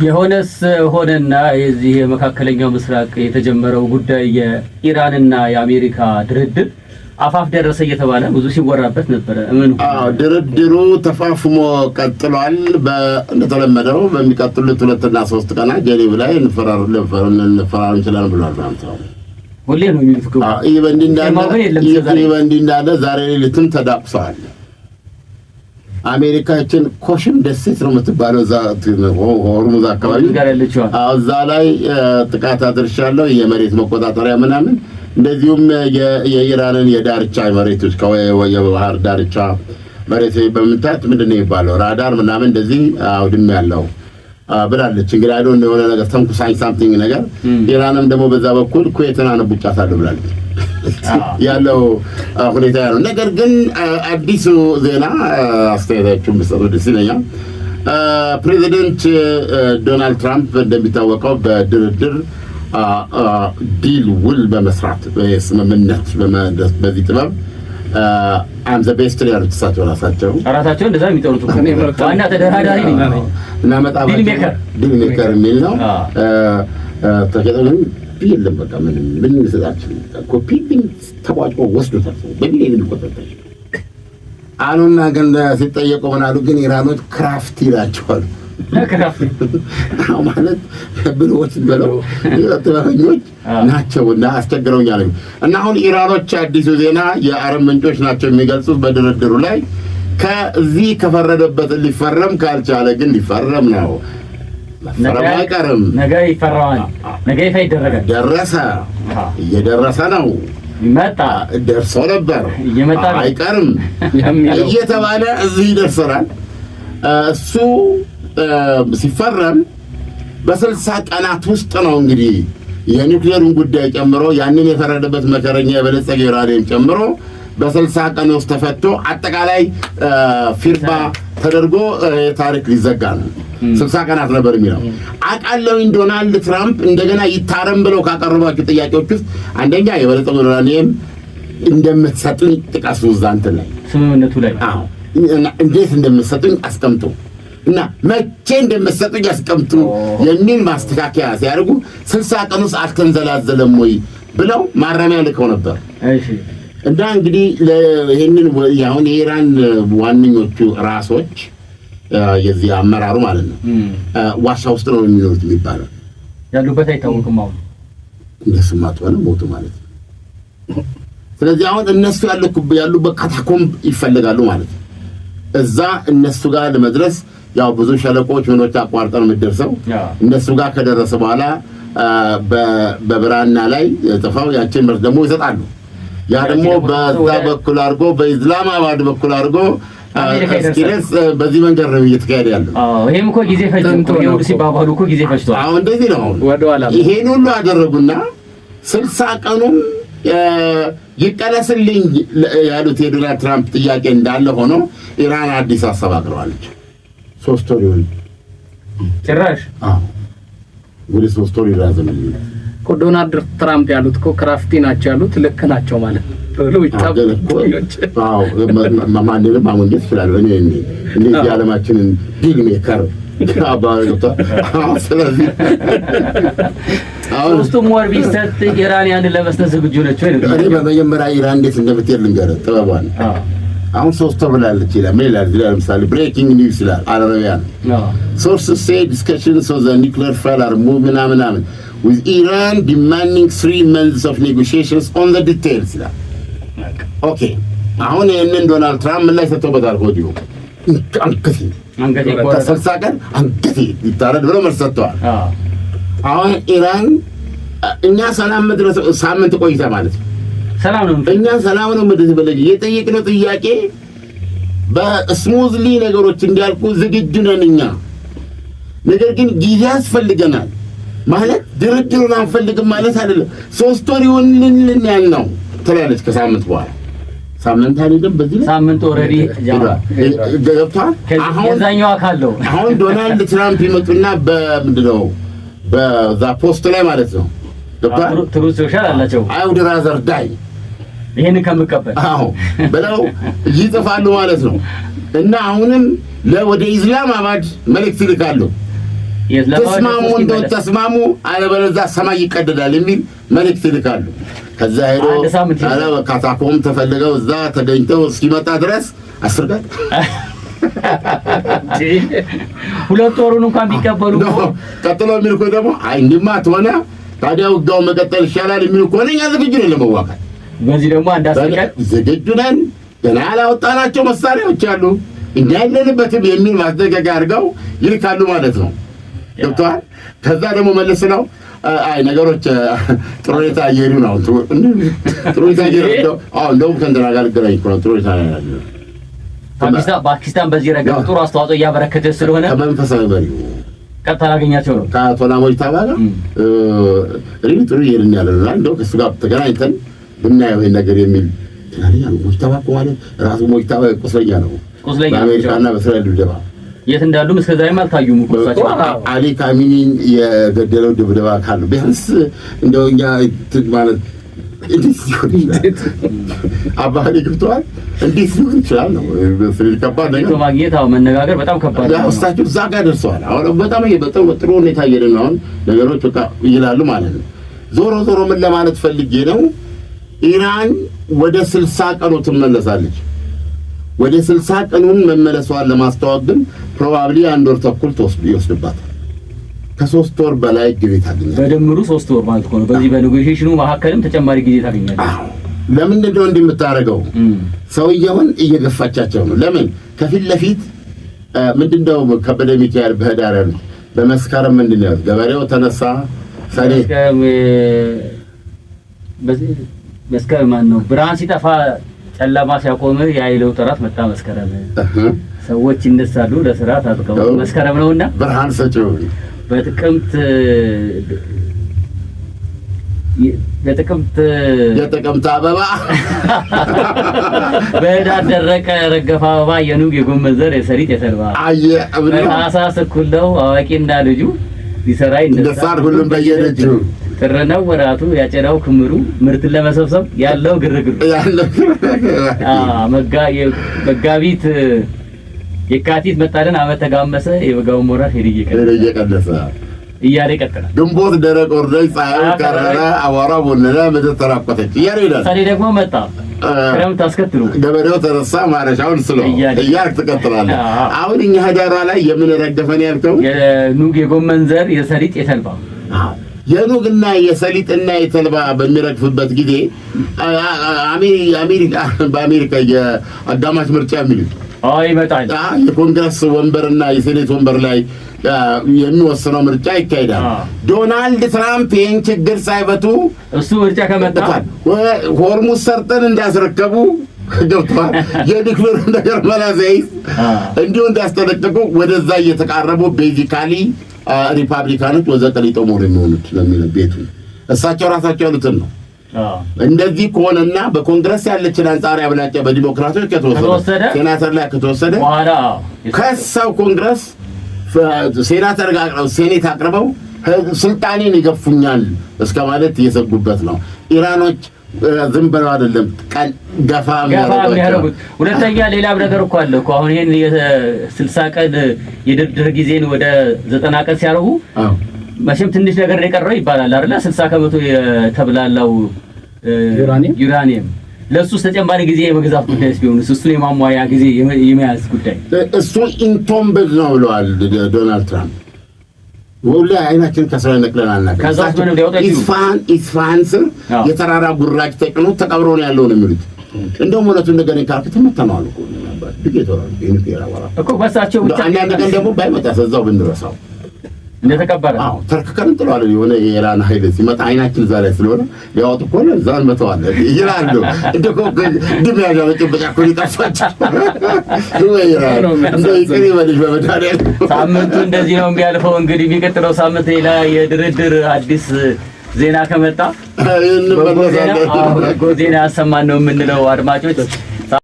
የሆነስ ሆነና የዚህ የመካከለኛው ምስራቅ የተጀመረው ጉዳይ የኢራንና የአሜሪካ ድርድር አፋፍ ደረሰ እየተባለ ብዙ ሲወራበት ነበር። ድርድሩ ተፋፍሞ ቀጥሏል። እንደተለመደው በሚቀጥሉት 2 እና 3 ቀናት ጄኔቭ ላይ እንፈራረም ይችላል ብሏል ትራምፕ። ሁሌ ነው የሚፍቀው። ይበንዲ እንዳለ ዛሬ ሌሊትም ተዳቅሷል። አሜሪካችን ኮሽም ደሴት ነው የምትባለው ሆርሙዝ አካባቢ እዛ ላይ ጥቃት አድርሻለሁ የመሬት መቆጣጠሪያ ምናምን እንደዚሁም የኢራንን የዳርቻ መሬቶች የባህር ዳርቻ መሬት በመምታት ምንድነው ይባለው ራዳር ምናምን እንደዚህ አውድም ያለው ብላለች። እንግዲህ አይዶ የሆነ ነገር ተንኩሳኝ ሳምቲንግ ነገር ኢራንም ደግሞ በዛ በኩል ኩዌትን አንብጫታለሁ ብላለች ያለው ሁኔታ ነው። ነገር ግን አዲሱ ዜና አስተያየታችሁን ብትሰጡ ደስ ይለኛል። ፕሬዚደንት ዶናልድ ትራምፕ እንደሚታወቀው በድርድር ዲል ውል በመስራት ስምምነት በዚህ ጥበብ አም ዘ ቤስት ያሉት ራሳቸው እንደዛ የሚጠሩት ዋና ተደራዳሪ ነው እና ዲል ሜከር የሚል ነው። ተከታተሉን የለም በቃ ምን ይሰጣችሁ ኮፒፒንግ ተቋጭቆ ወስዶታል በሚሊዮን የሚቆጠር አሉና ግን ሲጠየቁ ምን አሉ? ግን ኢራኖች ክራፍት ይላቸዋል። ማለት ብሎች በለው ጥበበኞች ናቸውና አስቸግረውኛል። እና አሁን ኢራኖች አዲሱ ዜና የአረብ ምንጮች ናቸው የሚገልጹት በድርድሩ ላይ ከዚህ ከፈረደበት ሊፈረም ካልቻለ ግን ሊፈረም ነው። ነገ ነገ ይፈራዋል። ነገ ይፋ ይደረጋል። እየደረሰ ነው። ይመጣ ደርሶ ነበር እየመጣ አይቀርም እየተባለ እዚህ ይደርሰናል። እሱ ሲፈረም በ60 ቀናት ውስጥ ነው እንግዲህ የኒውክሌሩን ጉዳይ ጨምሮ ያንን የፈረደበት መከረኛ የበለጸገ ዩራኒየም ጨምሮ በ60 ቀን ውስጥ ተፈቶ አጠቃላይ ፊርማ ተደርጎ ታሪክ ሊዘጋ ነው። 60 ቀናት ነበር የሚለው አቃለውኝ። ዶናልድ ትራምፕ እንደገና ይታረም ብለው ካቀረቧቸው ጥያቄዎች ውስጥ አንደኛ የበለጸገ ዩራኒየም እንደምትሰጡኝ ጥቀሱ ዛንተ ላይ ስምምነቱ ላይ እንዴት እንደምትሰጡኝ አስቀምጡ እና መቼ እንደምትሰጡኝ አስቀምጡ የሚል ማስተካከያ ሲያደርጉ 60 ቀን ውስጥ አልተንዘላዘለም ወይ ብለው ማረሚያ ልከው ነበር። እሺ እና እንግዲህ ለይሄንን ያሁን የኢራን ዋንኞቹ ራሶች የዚህ አመራሩ ማለት ነው ዋሻ ውስጥ ነው የሚኖሩት የሚባለው ያሉበት አይታወቅም። አሁን እነሱ ማጥዋል ሞቱ ማለት ነው። ስለዚህ አሁን እነሱ ያሉበት ካታኮምብ ይፈልጋሉ ማለት ነው። እዛ እነሱ ጋር ለመድረስ ያው ብዙ ሸለቆች ምኖች አቋርጠን የምትደርሰው እነሱ ጋር ከደረሰ በኋላ በብራና ላይ ተፋው ያችን ምርት ደግሞ ይሰጣሉ። ያ ደግሞ በዛ በኩል አድርጎ በኢስላማባድ በኩል አድርጎ እስኪደርስ በዚህ መንገድ ነው እየተካሄደ ያለው። ይሄም እኮ ጊዜ ፈጅቶ ነው ሲባባሉ እኮ ጊዜ ፈጅቷል። አሁን እንደዚህ ነው ይሄን ሁሉ አደረጉና 60 ቀኑም ይቀለስልኝ ያሉት የዶናልድ ትራምፕ ጥያቄ እንዳለ ሆኖ ኢራን አዲስ ሐሳብ አቅርባለች። 3 ወር ይሁን ጭራሽ ወደ 3 ወር ይራዘምልኝ ዶናልድ ትራምፕ ያሉት እኮ ክራፍቲ ናቸው ያሉት ልክ ናቸው ማለት ነው። ማንንም ማሞኘት ይችላል። እንዴት የዓለማችንን ቢግ ሜከር ስለዚህ ሶስቱም ወር ቢሰጥ ኢራን ያንን ለመስጠት ዝግጁ ነች ወይ? እኔ በመጀመሪያ ኢራን እንዴት እንደምትሄድ ልንገርህ ጥበቧን። አሁን 3 ወር ብላለች ይላል። ምን ይላል? ለምሳሌ ብሬኪንግ ኒውስ ይላል አረቢያን sources say discussions on the nuclear file are moving ምናምን with Iran demanding 3 months of negotiations on the details ይላል። ኦኬ አሁን ይሄንን ዶናልድ ትራምፕ ምን ላይ ሰጥቶበታል? ሆዲዮ አንገቴ ከ60 ቀን አንገቴ ይታረድ ብሎ መልስ ሰጥተዋል። አሁን ኢራን እኛ ሰላም መድረስ ሳምንት ቆይታ ማለት ነው ሰላም ነው እኛ ሰላም ነው መድረስ በለኝ የጠየቅነው ጥያቄ በስሙዝሊ ነገሮች እንዲያልቁ ዝግጁ ነን እኛ። ነገር ግን ጊዜ ያስፈልገናል ማለት ድርድሩን አንፈልግም ማለት አይደለም። 3 ወር ይሆንልን ያልነው ትላለች። ከሳምንት በኋላ ሳምንት አይደለም በዚህ ሳምንት ኦሬዲ ገብቷል። የዛኛው አካለው አሁን ዶናልድ ትራምፕ ይመጡና በምንድነው በዛ ፖስት ላይ ማለት ነው ገብቷል። ትሩዝ ሶሻል አላቸው አይ ውድ ራዘር ዳይ ይሄን ከመቀበል ብለው ይጽፋሉ ማለት ነው። እና አሁንም ወደ ኢስላማባድ መልእክት ይልካሉ። ተስማሙ እንደው ተስማሙ አለበለዚያ ሰማይ ይቀደዳል የሚል መልእክት ይልካሉ። ከዛ ሄዶ ካታኮም ተፈልገው እዛ ተገኝተው እስኪመጣ ድረስ 10 ቀን ሁለት ወሩን እንኳን ቢቀበሉ ቀጥሎ የሚልኩ ደግሞ አይ እንዲማ ተሆነ ታዲያ ውጋው መቀጠል ይሻላል የሚሉ ከሆነ እኛ ዝግጁ ነን ለመዋጋት። በዚህ ደግሞ አንዳስቀር ዝግጁ ነን ገና ያላወጣናቸው መሳሪያዎች አሉ እኛ ያለንበትም የሚል ማስጠንቀቂያ አድርገው ይልካሉ ማለት ነው። ገብቶሃል? ከዛ ደግሞ መልስ ነው አይ ነገሮች ጥሩ ሁኔታ እየሄዱ ነው። ጥሩ ሁኔታ እየሄዱ ነው። እንደውም ከእንትና ጋር ገናኝ ነው ጥሩ ሁኔታ ያለው ፓኪስታን በዚህ ረገድ ጥሩ አስተዋጽኦ እያበረከተ ስለሆነ ከመንፈሳዊ መሪው ቀጥታ ላገኛቸው ነው ከአቶ ላሞይታ ጋር ጥሩ እየሄድን ያለ ነው። እንደው ከእሱ ጋር ተገናኝተን ብናየው ይሄን ነገር የሚል ታዲያ ሞይታ ማለት ራሱ ሞይታ ቁስለኛ ነው። በአሜሪካና በእስራኤል ድብደባ የት እንዳሉም እስከዛሬም አልታዩም እኮ እሳቸው። አሊ ካሚኒን የገደለው ድብደባ ካሉ ቢያንስ እንደው እኛ ማለት እንዴት ሲሆን አባህሪ ገብተዋል እንዴት ሲሆን ይችላል ነው በስሪል ከባድ ነገር ማግኘት መነጋገር በጣም ከባድ ነው። እሳቸው እዛ ጋር ደርሰዋል። አሁን በጣም ጥሩ ሁኔታ እየሄድን ነው። ነገሮች በቃ ይላሉ ማለት ነው። ዞሮ ምን ለማለት ፈልጌ ነው ኢራን ወደ 60 ቀኑ ትመለሳለች። ወደ 60 ቀኑን መመለሷን ለማስተዋወቅ ግን ፕሮባብሊ 1 ወር ተኩል ይወስድባታል። ከ3 ወር በላይ ጊዜ ታገኛለች። በድምሩ 3 ወር ማለት ነው። በዚህ በኔጎሺዬሽኑ መካከልም ተጨማሪ ጊዜ ታገኛለች። ለምንድን ነው እንደምታረገው? ሰውየውን እየገፋቻቸው ነው። ለምን ከፊት ለፊት ምንድነው ከበደ ሚካኤል በህዳር ያለው በመስከረም ምንድነው ገበሬው ተነሳ ሰኔ መስከረም ማን ነው ብርሃን ሲጠፋ ጨለማ ሲያቆም ያይለው ጥራት መጣ መስከረም ሰዎች ይነሳሉ ለስራ ታጥቀው መስከረም ነውና ብርሃን ሰጪው የጥቅምት አበባ በህዳር ደረቀ ረገፈ አበባ የኑግ የጎመን ዘር የሰሊጥ የተልባ ታኅሳስ እኩል ነው አዋቂና ልጁ ሊሰራ ይነሳል ሁሉም በየደጁ ጥር ነው ወራቱ ያጨዳው ክምሩ ምርትን ለመሰብሰብ ያለው ግርግር መጋቢት የካቲት መጣልን አመት ተጋመሰ የበጋው ሞራል ሄድ እየቀነሰ እያለ ይቀጥላል። ግንቦት ደረቅ ወርደይ ፀሐዩ ቀረረ አቧራ ቦነነ ምድር ተራቆተች እያለ ይላል። ሰኔ ደግሞ መጣ ክረምት አስከትሎ ገበሬው ተነሳ ማረሻውን ስሎ እያልክ ትቀጥላለህ። አሁን እኛ ህዳሯ ላይ የምንረገፈን ያልከው የኑግ የጎመን ዘር የሰሊጥ የተልባ የኑግና የሰሊጥና የተልባ በሚረግፍበት ጊዜ በአሜሪካ የአጋማሽ ምርጫ የሚሉት ይመጣል። የኮንግረስ ወንበርና የሴኔት ወንበር ላይ የሚወስነው ምርጫ ይካሄዳል። ዶናልድ ትራምፕ ይህን ችግር ሳይፈቱ እሱ ምርጫ ከመጣ ሆርሙዝ ሰርጠን እንዳስረከቡ ገብቷል። የኒውክሌር ነገር መላዘይዝ እንዲሁ እንዳስጠነቀቁ ወደዛ እየተቃረቡ ቤዚካሊ ሪፐብሊካኖች ወዘቀሊጦ ሞር የሚሆኑት ለምን ቤቱ እሳቸው ራሳቸው ያሉትን ነው። እንደዚህ ከሆነና በኮንግረስ ያለችን አንጻራዊ አብላጫ በዲሞክራቶች ከተወሰደ ሴናተር ላይ ከተወሰደ በኋላ ከሳው ኮንግረስ ሴናተር ጋር ሴኔት አቅርበው ስልጣኔን ይገፉኛል እስከ ማለት እየሰጉበት ነው። ኢራኖች ዝም ብለው አይደለም ቀን ገፋ የሚያደርጉት። ሁለተኛ ሌላም ነገር እኮ አለ እኮ አሁን ይሄን የ60 ቀን የድርድር ጊዜን ወደ 90 ቀን ሲያረጉ መቼም ትንሽ ነገር የቀረው ይባላል አይደል? 60 ከመቶ የተብላላው ዩራኒየም ለሱስ ተጨማሪ ጊዜ የመግዛት ጉዳይ ሲሆንስ እሱን የማሟያ ጊዜ የመያዝ ጉዳይ እሱ ኢንቶምብል ነው ብለዋል ዶናልድ ትራምፕ። ወላ አይናችን ከስራ ነቅለናልና ከዛስ ምን ሊያወጣ ኢስፋሃን ስር የተራራ ጉራጭ ተቀኑ ተቀብሮ ነው ያለው ነው የሚሉት። እንደውም እውነቱን ነገር ካርክ ተመተናል እኮ ነበር ዲጌቶራ እኮ በሳቸው ብቻ አንዳንድ ቀን ደግሞ ባይመጣ ሰዛው ብንረሳው እንደተከበረ ተርከከን ጥሏል። የሆነ የኢራን ኃይል ሲመጣ አይናችን እዛ ላይ ስለሆነ ያወጡ እኮ ነው እዛን መተዋል ይላሉ። እንደኮ ድም ያጃበጭበጫ እኮ ሊጠፋቸው እንደው ይቅር ይበልሽ በመድኃኒዓለም። ሳምንቱ እንደዚህ ነው የሚያልፈው። እንግዲህ የሚቀጥለው ሳምንት ሌላ የድርድር አዲስ ዜና ከመጣ በጎ ዜና ያሰማን ነው የምንለው አድማጮች።